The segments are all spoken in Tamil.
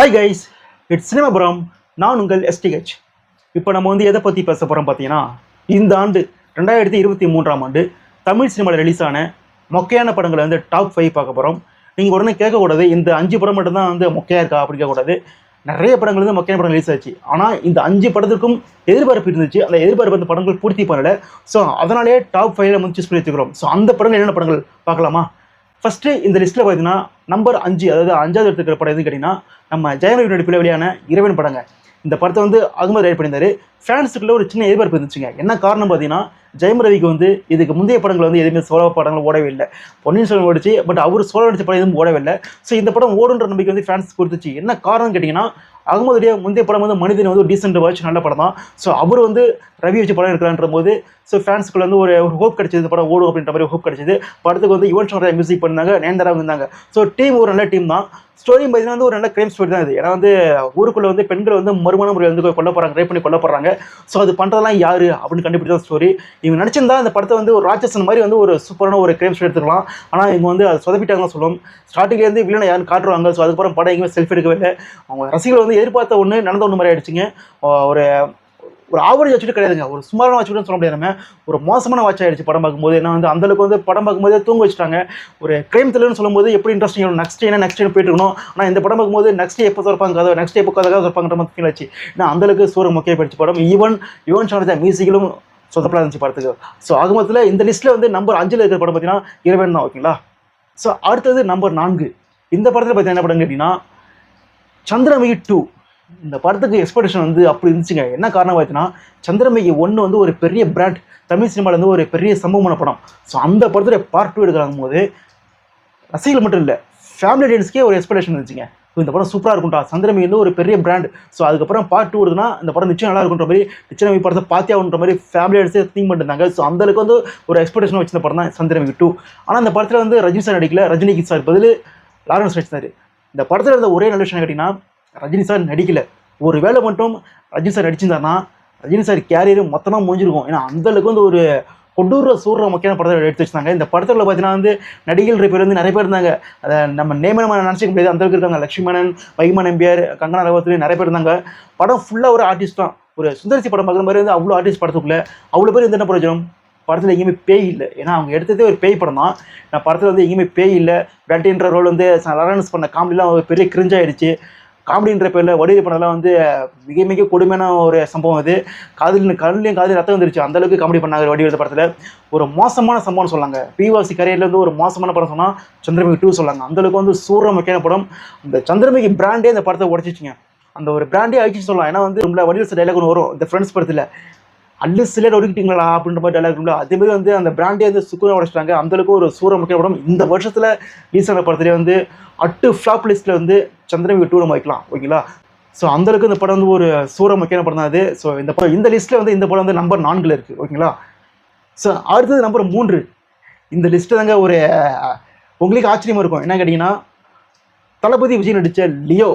Hi guys, it's சினிமாபுரம். நான் உங்கள் எஸ்டிஹெச். இப்போ நம்ம வந்து எதை பற்றி பேச போகிறோம் பார்த்தீங்கன்னா, இந்த ஆண்டு 2023ஆம் ஆண்டு தமிழ் சினிமாவில் ரிலீஸ் ஆன மொக்கையான படங்களை வந்து டாப் 5 பார்க்க போகிறோம். நீங்கள் உடனே கேட்கக்கூடாது, இந்த 5 படம் மட்டும்தான் வந்து மொக்கையாக இருக்கா அப்படி கேட்கக்கூடாது. நிறைய படங்கள் வந்து மொக்கையான படம் ரிலீஸ் ஆச்சு. ஆனால் இந்த 5 படத்துக்கும் எதிர்பார்ப்பு இருந்துச்சு. அந்த எதிர்பார்ப்பு அந்த படங்கள் பூர்த்தி பண்ணலை. ஸோ அதனாலேயே டாப் 5 வந்து சூஸ் பண்ணி வச்சுக்கிறோம். ஸோ அந்த படங்கள் என்னென்ன படங்கள் பார்க்கலாமா? ஃபஸ்ட்டு இந்த லிஸ்ட்டில் பார்த்தீங்கன்னா நம்பர் 5, அதாவது 5வது எடுத்துக்கிற படம் எதுன்னு கேட்டிங்கன்னா, நம்ம ஜெயம் ரவி நடிப்பில் வெளியான இறைவன் படங்க. இந்த படத்தை வந்து அகமது ரைட் பண்ணியிருந்தாரு. ஃபேன்ஸுக்குள்ள ஒரு சின்ன எதிர்பார்ப்பு இருந்துச்சுங்க. என்ன காரணம் பார்த்தீங்கன்னா, ஜெயம் ரவிக்கு வந்து இதுக்கு முந்தைய படங்கள் வந்து எதுவுமே சோலோ படங்கள் ஓடவே இல்லை. பொன்னியின் செல்வன் ஓடிச்சு, பட் அவர் சோலோ நடிச்ச படம் எதுவும் ஓடவே இல்லை. ஸோ இந்த படம் ஓடுன்ற நம்பிக்கை வந்து ஃபேன்ஸ் கொடுத்துச்சு. என்ன காரணம் கேட்டிங்கன்னா, அகமதுடைய முந்தைய படம் வந்து மனிதன் வந்து ஒரு டீசென்ட் வாட்ச் நல்ல படம் தான். ஸோ அவர் வந்து ரவி வச்சு படம் எடுக்கலான்ற போது ஸோ ஃபேன்ஸுக்குள்ள வந்து ஒரு ஹோப் கிடைச்சது, இந்த படம் ஓடும் அப்படின்ற மாதிரி ஹோப் கிடைச்சது. படத்துக்கு வந்து யுவன் சங்கர் மியூசிக் பண்ணாங்க, நயன்தாரா இருந்தாங்க. ஸோ டீம் ஒரு நல்ல டீம் தான். ஸ்டோரி பார்த்தீங்கன்னா வந்து ஒரு நல்ல கிரைம் ஸ்டோரி தான் இது. ஏன்னா வந்து ஊருக்குள்ளே வந்து பெண்கள் வந்து மறுமண முறையில் வந்து கொல்ல போகிறாங்க, ரேப் பண்ணி கொல்ல போகிறாங்க. ஸோ அது பண்ணுறதெல்லாம் யார் அப்படின்னு கண்டுபிடிச்ச ஸ்டோரி. இவங்க நினச்சிருந்தா இந்த படத்தை வந்து ஒரு ராட்சசன் மாதிரி வந்து ஒரு சூப்பரான ஒரு கிரைம் ஸ்டோரி எடுத்துக்கலாம். ஆனால் இவங்க வந்து அதை சொதப்பிட்டாங்கன்னு சொல்லுவோம். ஸ்டார்டிங்லேருந்து வில்லனை யாரும் காட்டுவாங்க. ஸோ அதுக்கப்புறம் படம் எங்கேயுமே செல்ஃப் எடுக்கவே இல்லை. அவங்க ரசிகர்கள் வந்து எதிர்பார்த்த ஒன்று நடந்த ஒன்று மாதிரி ஆயிடுச்சுங்க. ஒரு ஒரு ஆவரேஜ் வச்சுட்டு கிடையாதுங்க, ஒரு சுமாரான வச்சுட்டு சொல்ல முடியாது. நம்ம ஒரு மோசமான வாட்ச் ஆகிடுச்சு படம் பார்க்கும்போது. ஏன்னா வந்து அந்தளவுக்கு வந்து படம் பார்க்கும்போதே தூங்க வச்சுட்டாங்க. ஒரு கிரைம் த்ரில்லர்னு சொல்லும்போது எப்படி இன்ட்ரெஸ்டிங் இருக்கும், நெக்ஸ்ட் போயிட்டு இருக்கணும். ஆனால் இந்த படம் பார்க்கும்போது நெக்ஸ்ட் எப்போ திறப்பாங்க கதை, நெக்ஸ்ட் எப்போ கதை திறப்பாங்கிற மாதிரி ஃபீல் ஆச்சு. ஏன்னா அந்தளவுக்கு சூரிய முக்கிய போயிடுச்சு படம். யுவன் சங்கர் மியூசிக்கிலும் சொதப்பலாக இருந்துச்சு படத்துக்கு. ஸோ ஆகமத்தில் இந்த லிஸ்ட்டில் வந்து நம்பர் 5ல் இருக்கிற படம் பார்த்தீங்கன்னா இறைவன் தான். ஓகேங்களா? ஸோ அடுத்தது நம்பர் 4. இந்த படத்தில் பார்த்தீங்கன்னா என்ன படம் கேட்டிங்கன்னா, சந்திரமுகி 2. இந்த படத்துக்கு எக்ஸ்பெக்டேஷன் வந்து அப்படி இருந்துச்சுங்க. என்ன காரணம் பார்த்தீங்கன்னா, சந்திரமுகி 1 வந்து ஒரு பெரிய பிராண்ட், தமிழ் சினிமாவில் வந்து ஒரு பெரிய சம்பவமான படம். ஸோ அந்த படத்தில் பார்ட் 2 எடுக்கிறாங்க போது ரசிகர்கள் மட்டும் இல்லை, ஃபேமிலி ஆடியன்ஸ்க்கே ஒரு எக்ஸ்பெக்டேஷன் இருந்துச்சுங்க. இந்த படம் சூப்பராக இருக்கும்டா, சந்திரமுகி வந்து ஒரு பெரிய பிராண்ட். ஸோ அதுக்கப்புறம் பார்ட் 2 வருதுன்னா இந்த படம் நிச்சயம் நல்லா இருக்குன்ற மாதிரி, நிச்சயமுகி படத்தை பார்த்தே ஆகுன்ற மாதிரி ஃபேமிலி ஆடியன்ஸே திங்க் பண்ணிருந்தாங்க. ஸோ அந்தளவுக்கு வந்து ஒரு எக்ஸ்பெக்டேஷன் வச்சிருந்த படம் தான் சந்திரமுகி 2. ஆனால் இந்த படத்தில் வந்து ரஜினி சார் நடிக்கல, ரஜினிக்கு சார் பதில் லாரன்ஸ் நடிச்சார். இந்த படத்தில் இருந்த ஒரே நல்ல விஷயம் கேட்டிங்கன்னா, ரஜினி சார் நடிக்கல. ஒரு வேளை மட்டும் ரஜினி சார் நடிச்சிருந்தாருன்னா ரஜினி சார் கேரியர் மொத்தமாக முடிஞ்சிருக்கும். ஏன்னா அந்தளவுக்கு வந்து ஒரு கொடூர சூடுற முக்கியமான படத்தை எடுத்து வச்சிருந்தாங்க. இந்த படத்தில் பார்த்தீங்கன்னா வந்து நடிகர்கள் பேர் வந்து நிறைய பேர் இருந்தாங்க. அதை நம்ம நேமனமாக நினச்சிக்க முடியாது, அந்தளவுக்கு இருக்காங்க. லட்சுமணன், வைமா நம்பியார், கங்கனா ரகவத் நிறைய பேர் இருந்தாங்க. படம் ஃபுல்லாக ஒரு ஆர்டிஸ்ட் தான். ஒரு சுந்தரிசி படம் பார்க்குற மாதிரி வந்து அவ்வளோ ஆர்டிஸ்ட் படத்துக்குள்ளே அவ்வளோ பேர் என்ன பிரயோஜனம்? படத்தில் எங்கேயுமே பேய் இல்லை. ஏன்னா அவங்க எடுத்ததே ஒரு பேய் படம் தான். நான் படத்தில் வந்து எங்கேயுமே பேய் இல்லை. பேட்டின்ற ரோல் வந்து லாரன்ஸ் பண்ண காமெடிலாம் ஒரு பெரிய கிரிஞ்சாயிடுச்சு. காமெடின்ற பேரில் வடிவேல் பண்ணதெல்லாம் வந்து மிக மிக கொடுமையான ஒரு சம்பவம். அது கண்ணிலையும் காதலையும் ரத்தம் வந்துருச்சு. அந்தளவுக்கு காமெடி பண்ணாங்க வடிவேல் படத்தில். ஒரு மோசமான சம்பவம்னு சொல்லாங்க. பிவாசி கரியர்லேருந்து ஒரு மோசமான படம் சொன்னால் சந்திரமுகி 2 சொல்லாங்க. அந்தளவுக்கு வந்து சூற முக்கியமான படம். அந்த சந்திரமுகி பிராண்டே அந்த படத்தை உடச்சிச்சிங்க. அந்த ஒரு பிராண்டே அழிச்சு சொல்லலாம். ஏன்னா வந்து ரொம்ப வடிவேல் டைலாக் ஒன்று வரும் இந்த ஃப்ரெண்ட்ஸ் படத்தில், அல்லு சிலர் ஒடுக்கிட்டீங்களா அப்படின்ற மாதிரி டைலாக் இருக்குல்ல, அதேமாதிரி வந்து அந்த பிராண்டே வந்து சுக்குனை உடைச்சிட்டாங்க. அந்தளவுக்கு ஒரு சூற முக்கிய படம். இந்த வருஷத்தில் ரிலீஸ் ஆன படத்துலேயே வந்து அட்டு ஃப்ளாப் லிஸ்ட்டில் வந்து சந்திரமுகி 2 நம்ம வைக்கலாம். ஓகேங்களா? ஸோ அந்தளவுக்கு இந்த படம் வந்து ஒரு சூற முக்கியமான படம் தான் அது. ஸோ இந்த லிஸ்ட்டில் வந்து இந்த படம் வந்து நம்பர் 4ல் இருக்குது. ஓகேங்களா? ஸோ அடுத்தது நம்பர் 3. இந்த லிஸ்ட்டு தாங்க ஒரு உங்களுக்கு ஆச்சரியமாக இருக்கும். என்ன கேட்டிங்கன்னா, தளபதி விஜய் நடித்த லியோ.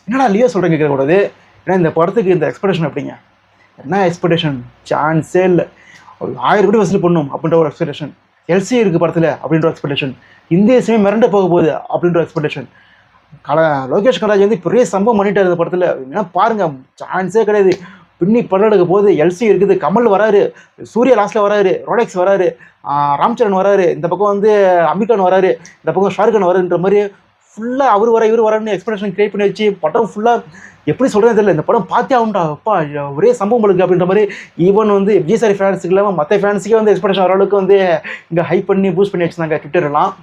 என்னடா லியோ சொல்கிறேன் கேட்கக்கூடாது. ஏன்னா இந்த படத்துக்கு இந்த எக்ஸ்பெக்டேஷன் எப்படிங்க? என்ன எக்ஸ்பெக்டேஷன்? சான்ஸே இல்லை. 1000 கோடி வசூல் பண்ணணும் அப்படின்ற ஒரு எக்ஸ்பெக்டேஷன். எல்சி இருக்குது படத்தில் அப்படின்ற எக்ஸ்பெக்டேஷன். இந்திய சினிமா மிரண்டு போக போகுது அப்படின்ற எக்ஸ்பெக்டேஷன். லோகேஷ் கனராஜ் வந்து பெரிய சம்பவம் பண்ணிட்டார் இந்த படத்தில். ஏன்னா பாருங்கள், சான்ஸே கிடையாது. பின்னி படம் எடுக்க போகுது. எல்சி இருக்குது, கமல் வராரு, சூர்யா லாஸ்ட்டில் வராரு, ரோலெக்ஸ் வராரு, ராம்சரண் வராரு, இந்த பக்கம் வந்து அமிகான் வராரு, இந்த பக்கம் ஷாருக்கான் வராருன்ற மாதிரி ஃபுல்லாக அவர் வர இவர் வரான்னு எக்ஸ்பெக்டேஷன் கிரியேட் பண்ணி வச்சு படம் ஃபுல்லாக எப்படி சொல்கிறது தெரியல. இந்த படம் பார்த்தே ஆகுண்டா, அப்பா ஒரே சம்பவம் இருக்குது அப்படின்ற மாதிரி. ஈவன் வந்து விஜய் சாரி ஃபேன்ஸுக்கு இல்லாமல் மற்ற ஃபேன்ஸுக்கே வந்து எக்ஸ்பெக்டேஷன் வர அளவுக்கு வந்து இங்கே ஹைப் பண்ணி பூஸ்ட் பண்ணி வச்சுருந்தாங்க ட்விட்டர்லாம்.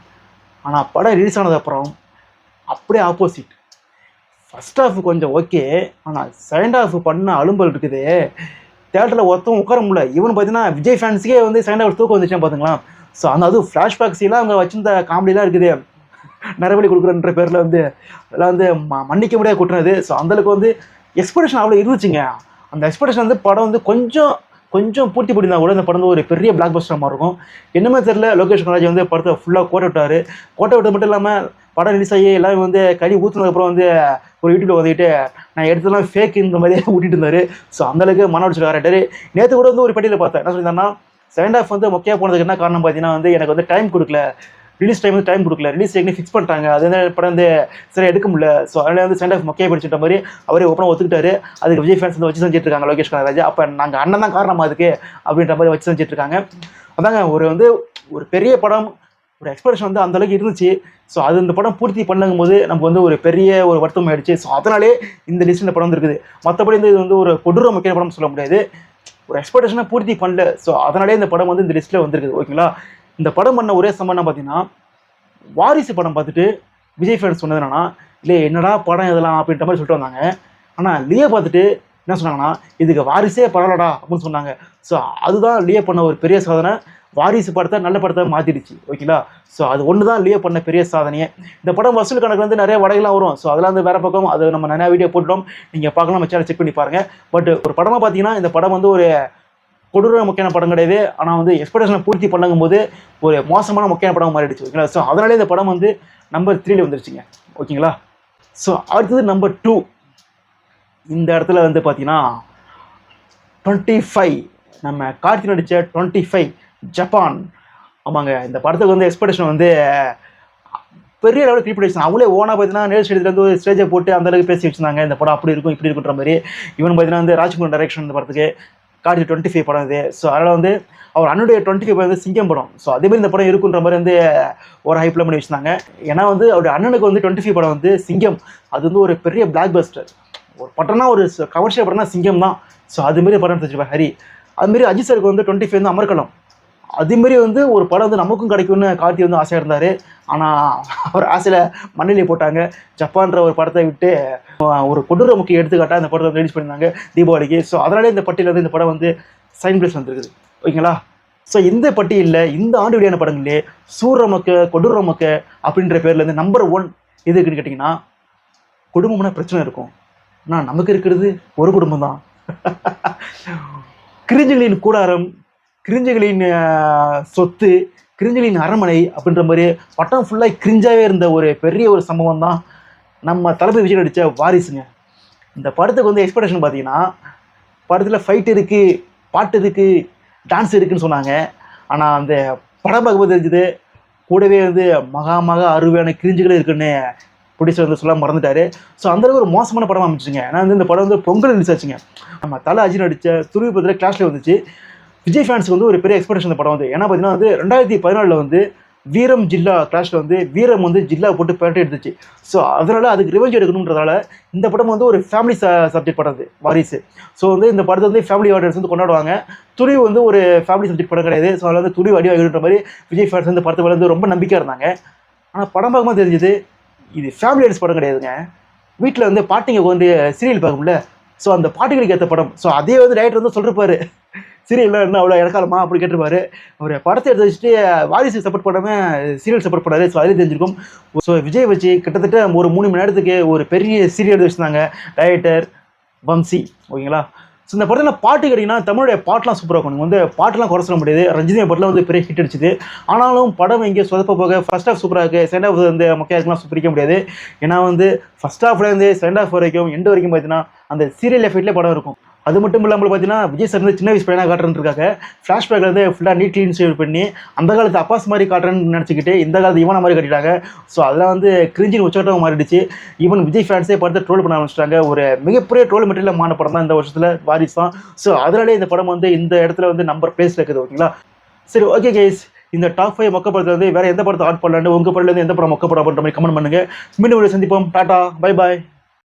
ஆனால் படம் ரிலீஸ் ஆனதுக்கப்புறம் அப்படியே ஆப்போசிட். ஃபஸ்ட் ஹாஃப் கொஞ்சம் ஓகே, ஆனால் செகண்ட் ஹாஃப் பண்ண அலும்பல் இருக்குது. தேட்டரில் ஒருத்தவங்க உட்கார முடியல. ஈவன் பார்த்தீங்கன்னா விஜய் ஃபேன்ஸுக்கே வந்து செகண்ட் ஹாஃப் தூக்கம் வந்துச்சுன்னா பார்த்துங்களா. ஸோ அதுவும் ஃப்ளாஷ்பேக் சீலாம் அவங்க வச்சிருந்த காமெடிலாம் இருக்குது. நரபலி கொடுக்குறன்ற பேரில் வந்து அதெல்லாம் வந்து மன்னிக்க முடியாது கூட்டினது. ஸோ அந்தளவுக்கு வந்து எக்ஸ்பெக்டேஷன் அவ்வளோ இருந்துச்சுங்க. அந்த எக்ஸ்பெக்டேஷன் வந்து படம் வந்து கொஞ்சம் பூர்த்தி பண்ணியிருந்தா கூட இந்த படம் வந்து ஒரு பெரிய பிளாக் பஸ்டர் மாதிரி இருக்கும். என்னமே தெரியல, லோகேஷ் கனராஜ் வந்து படத்தை ஃபுல்லாக கோட்டை விட்டது மட்டும் இல்லாமல் படம் ரிலீஸ் ஆகி எல்லாமே வந்து கறி ஊற்றுனதுக்கப்புறம் வந்து ஒரு யூடியூப்பில் வந்துட்டு நான் எடுத்ததெல்லாம் ஃபேக் இந்த மாதிரியே ஊட்டிட்டு இருந்தார். ஸோ அந்தளவுக்கு மன உடச்சு கேரக்டர். நேற்று கூட வந்து ஒரு பட்டியலில் பார்த்தேன். என்ன சொல்லியிருந்தாங்கன்னா, செகண்ட் ஹாஃப் வந்து மொக்கையாக போனதுக்கு என்ன காரணம் பார்த்தீங்கன்னா வந்து எனக்கு வந்து டைம் கொடுக்கல, ரிலீஸ் டைம் கொடுக்கல, ரிலீஸ் டேக்னே ஃபிக்ஸ் பண்ணிட்டாங்க. அது வந்து படம் வந்து சரியாக எடுக்க முடியல. ஸோ அதனால வந்து சென்ட் ஆஃப் மொக்கையை படிச்சுட்ட மாதிரி அவரே ஓப்பனாக ஒத்துக்கிட்டாரு. அதுக்கு விஜய் ஃபேன்ஸ் வந்து வச்சு செஞ்சுட்டு இருக்காங்க லோகேஷ் கனகராஜ். அப்போ நாங்கள் அண்ணன் தான் காரணமா அதுக்கு அப்படின்ற மாதிரி வச்சு செஞ்சுட்டு இருக்காங்க. அதாங்க ஒரு பெரிய படம், ஒரு எக்ஸ்பெக்டேஷன் வந்து அந்த அளவுக்கு இருந்துச்சு. ஸோ அது இந்த படம் பூர்த்தி பண்ணுங்கும் போது நமக்கு வந்து ஒரு பெரிய ஒரு வருத்தம் ஆயிடுச்சு. ஸோ அதனாலே இந்த லிஸ்ட் இந்த படம் வந்து இருக்குது. மற்றபடி வந்து இது வந்து ஒரு கொடூர முக்கிய படம் சொல்ல முடியாது. ஒரு எக்ஸ்பெக்டேஷனை பூர்த்தி பண்ணல. ஸோ அதனாலே இந்த படம் வந்து இந்த லிஸ்ட்டில் வந்துருக்குது. ஓகேங்களா? இந்த படம் பண்ண ஒரே சம்பவம் பார்த்தீங்கன்னா, வாரிசு படம் பார்த்துட்டு விஜய் ஃபேன்ஸ் சொன்னது என்னன்னா, இல்லை என்னடா படம் இதெல்லாம் அப்படின்ற மாதிரி சொல்லிட்டு வந்தாங்க. ஆனால் லியோ பார்த்துட்டு என்ன சொன்னாங்கன்னா, இதுக்கு வாரிசே பரவாயில்லடா அப்படின்னு சொன்னாங்க. ஸோ அதுதான் லியோ பண்ண ஒரு பெரிய சாதனை. வாரிசு படத்தை நல்ல படத்தை மாற்றிடுச்சு. ஓகேங்களா? ஸோ அது ஒன்று தான் லியோ பண்ண பெரிய சாதனையே. இந்த படம் வசூல் கணக்கு வந்து நிறைய வடைகள்லாம் வரும். ஸோ அதெல்லாம் வந்து வேறு பக்கம், அது நம்ம நிறையா வீடியோ போட்டுட்டோம், நீங்கள் பார்க்கலாம், நம்ம சேனல் செக் பண்ணி பாருங்கள். பட் ஒரு படமாக பார்த்தீங்கன்னா இந்த படம் வந்து ஒரு கொடூர முக்கியமான படம் கிடையாது. ஆனால் வந்து எக்ஸ்பெக்டேஷனை பூர்த்தி பண்ணுங்கும் போது ஒரு மோசமான முக்கியமான படம் மாறிடுச்சு. ஓகேங்களா? ஸோ அதனாலே இந்த படம் வந்து நம்பர் 3 வந்துருச்சுங்க. ஓகேங்களா? ஸோ அடுத்தது நம்பர் 2. இந்த இடத்துல வந்து பார்த்தீங்கன்னா 25, நம்ம கார்த்தி நடித்த 25 ஜப்பான். ஆமாங்க, இந்த படத்துக்கு வந்து எக்ஸ்பெக்டேஷன் வந்து பெரிய லெவலில் க்ரியேட் பண்ணி வச்சுருந்தாங்க. அவங்களே ஓனாக பார்த்தீங்கன்னா நேர் ஸ்டேஜ்லேருந்து ஒரு ஸ்டேஜை போட்டு அந்தளவுக்கு பேசி வச்சுருந்தாங்க. இந்த படம் அப்படி இருக்கும் இப்படி இருக்குன்ற மாதிரி. இவன் பார்த்தீங்கன்னா வந்து ராஜ்குமார் டைரக்ஷன் இந்த படத்துக்கு, கார்த்தி 25 படம் இது. ஸோ அதனால் வந்து அவர் அண்ணனுடைய 25 வந்து சிங்கம் படம். ஸோ அதேமாதிரி இந்த படம் இருக்குன்ற மாதிரி வந்து ஒரு ஹைப்பில் பண்ணி வச்சுருந்தாங்க. ஏன்னா வந்து அவருடைய அண்ணனுக்கு வந்து 25 படம் வந்து சிங்கம். அது வந்து ஒரு பெரிய பிளாக் பஸ்டர். ஒரு படம்னா ஒரு கமர்ஷியல் படம்னா சிங்கம் தான். ஸோ அதுமாரி படம் எடுத்துருப்பார் ஹரி. அதுமாரி அஜித் சாருக்கு வந்து 25 வந்து அமர்கலம். அதேமாரி வந்து ஒரு படம் வந்து நமக்கும் கிடைக்கும்னு கார்த்தி வந்து ஆசையாக இருந்தார். ஆனால் அவர் ஆசையில் மண்ணிலே போட்டாங்க. ஜப்பான்ற ஒரு படத்தை விட்டு ஒரு கொடூர முக்கிய எடுத்துக்காட்டாக இந்த படத்தை ரிலீஸ் பண்ணியிருந்தாங்க தீபாவளிக்கு. ஸோ அதனாலே இந்த பட்டியலில் வந்து இந்த படம் வந்து செகண்ட் பிளேஸ் வந்துருக்குது. ஓகேங்களா? ஸோ இந்த பட்டியலில் இந்த ஆண்டு வெளியான படங்களே சூரமக்க கொடூரமக்க அப்படின்ற பேரில் வந்து நம்பர் 1 எது இருக்குன்னு கேட்டிங்கன்னா, குடும்பம்னா பிரச்சனை இருக்கும், ஆனால் நமக்கு இருக்கிறது ஒரு குடும்பம் தான். கிரிஞ்சுகளின் கூடாரம், கிரிஞ்சுகளின் சொத்து, கிரிஞ்சுகளின் அரண்மனை அப்படின்ற மாதிரி பட்டம் ஃபுல்லாக கிரிஞ்சாகவே இருந்த ஒரு பெரிய ஒரு சம்பவம் தான் நம்ம தளபதி விஜய் நடித்த வாரிசுங்க. இந்த படத்துக்கு வந்து எக்ஸ்பெக்டேஷன் பார்த்தீங்கன்னா, படத்தில் ஃபைட் இருக்குது, பாட்டு இருக்குது, டான்ஸ் இருக்குதுன்னு சொன்னாங்க. ஆனால் அந்த படம் பார்க்கும்போது தெரிஞ்சுது கூடவே வந்து மகா அருமையான கிரிஞ்சுகளே இருக்குன்னு ப்ரொடியூசர் வந்து சொல்ல மறந்துட்டாரு. ஸோ அந்தளவுக்கு ஒரு மோசமான படமாக அமைச்சுங்க. ஏன்னா வந்து இந்த படம் வந்து பொங்கல் ரிலீஸ் ஆச்சுங்க. நம்ம தலை அஜித் நடித்த துருவி படத்தில் கிளாஸில் வந்துச்சு. விஜய் ஃபேன்ஸுக்கு வந்து ஒரு பெரிய எக்ஸ்பெக்டேஷன் இந்த படம் வந்து. ஏன்னா பார்த்தீங்கன்னா வந்து 2014 வந்து வீரம் ஜில்லா கிளாஷில் வந்து வீரம் வந்து ஜில்லா போட்டு பேட்டை எடுத்துச்சு. ஸோ அதனால் அதுக்கு ரிவெஞ்ச் எடுக்கணுன்றதால இந்த படம் வந்து ஒரு ஃபேமிலி சப்ஜெக்ட் படம் வாரிசு. ஸோ வந்து இந்த படத்தை வந்து ஃபேமிலி ஆடியன்ஸ் வந்து கொண்டாடுவாங்க. துணிவு வந்து ஒரு ஃபேமிலி சப்ஜெக்ட் படம் கிடையாது. ஸோ அதில் வந்து துணிவு அடி வாங்கின்ற மாதிரி விஜய் ஃபேன்ஸ் வந்து படத்தை வந்து ரொம்ப நம்பிக்கையாக இருந்தாங்க. ஆனால் படம் பார்க்கும்போது தெரிஞ்சுது இது ஃபேமிலி ஆடியன்ஸ் படம் கிடையாதுங்க. வீட்டில் வந்து பாட்டிங்க வந்து சீரியல் பார்க்கும்ல, ஸோ அந்த பாட்டிகளுக்கு ஏற்ற படம். ஸோ அதே வந்து டைரக்டர் வந்து சொல்லிருப்பாரு, சீரியல்லாம் என்ன அவ்வளோ இறக்காலமா அப்படி கேட்டிருப்பாரு. அவர் படத்தை எடுத்து வச்சுட்டு வாரிசு சப்போர்ட் பண்ணாமல் சீரியல் சப்போர்ட் பண்ணாரு. ஸோ அதிலே தெரிஞ்சிருக்கும். ஸோ விஜய் வச்சு கிட்டத்தட்ட ஒரு 3 மணி நேரத்துக்கு ஒரு பெரிய சீரியல் எடுத்து வச்சுருந்தாங்க டைரக்டர் வம்சி. ஓகேங்களா? ஸோ இந்த படத்தில் பாட்டு கேட்டிங்கன்னா தமிழுடைய பாட்டெலாம் சூப்பராக இருக்கும். நீங்கள் வந்து பாட்டெலாம் குறை சொல்ல முடியாது. ரஞ்சினி படத்தில் வந்து பெரிய ஹிட் அடிச்சுது. ஆனாலும் படம் இங்கே சொதப்ப போக ஃபர்ஸ்ட் ஹாஃப் சூப்பராக இருக்குது, செகண்ட் ஹாஃப் வந்து மொக்கையாக இருக்குலாம் பிரிக்க முடியாது. ஏன்னா வந்து ஃபர்ஸ்ட் ஹாஃப்லேருந்து செகண்ட் ஹாஃப் வரைக்கும் எண்டு வரைக்கும் பார்த்தீங்கன்னா அந்த சீரியல் எஃபெக்ட்லேயே படம் இருக்கும். அது மட்டும் இல்லாமல் பார்த்தீங்கன்னா விஜய் சார் வந்து சின்ன வயசு பையனாக காட்டுறதுக்காக ஃப்ளாஷ்பேக்கில் வந்து ஃபுல்லாக நீட் க்ளீன் சேவ் பண்ணி அந்த காலத்து அப்பாஸ் மாதிரி காட்டுறேன்னு நினச்சிக்கிட்டு இந்த காலத்து இவனை மாதிரி கட்டிட்டாங்க. ஸோ அதெல்லாம் வந்து கிரிஞ்சின் உச்சகட்டமாக மாறிடுச்சு. ஈவன் விஜய் ஃபேன்ஸே படத்தை ட்ரோல் பண்ண ஆரம்பிச்சிட்டாங்க. ஒரு மிகப்பெரிய ட்ரோல் மெட்டீரியல் மான படம் தான் இந்த வருஷத்தில் வாரிசு தான். ஸோ அதனாலே இந்த படம் வந்து இந்த இடத்துல வந்து நம்பர் பிளேஸில் இருக்குது. ஓகேங்களா? சரி, ஓகே கைஸ், இந்த டாப் 5 மொக்க படத்தில் வந்து வேறு எந்த படத்தை ஆட் பண்ணலான்னு உங்கள் படத்துலேருந்து எந்த படம் மொக்க படம் அப்படின்ற மாதிரி கமெண்ட் பண்ணுங்கள். மீண்டும் சந்திப்போம். Tata, bye bye.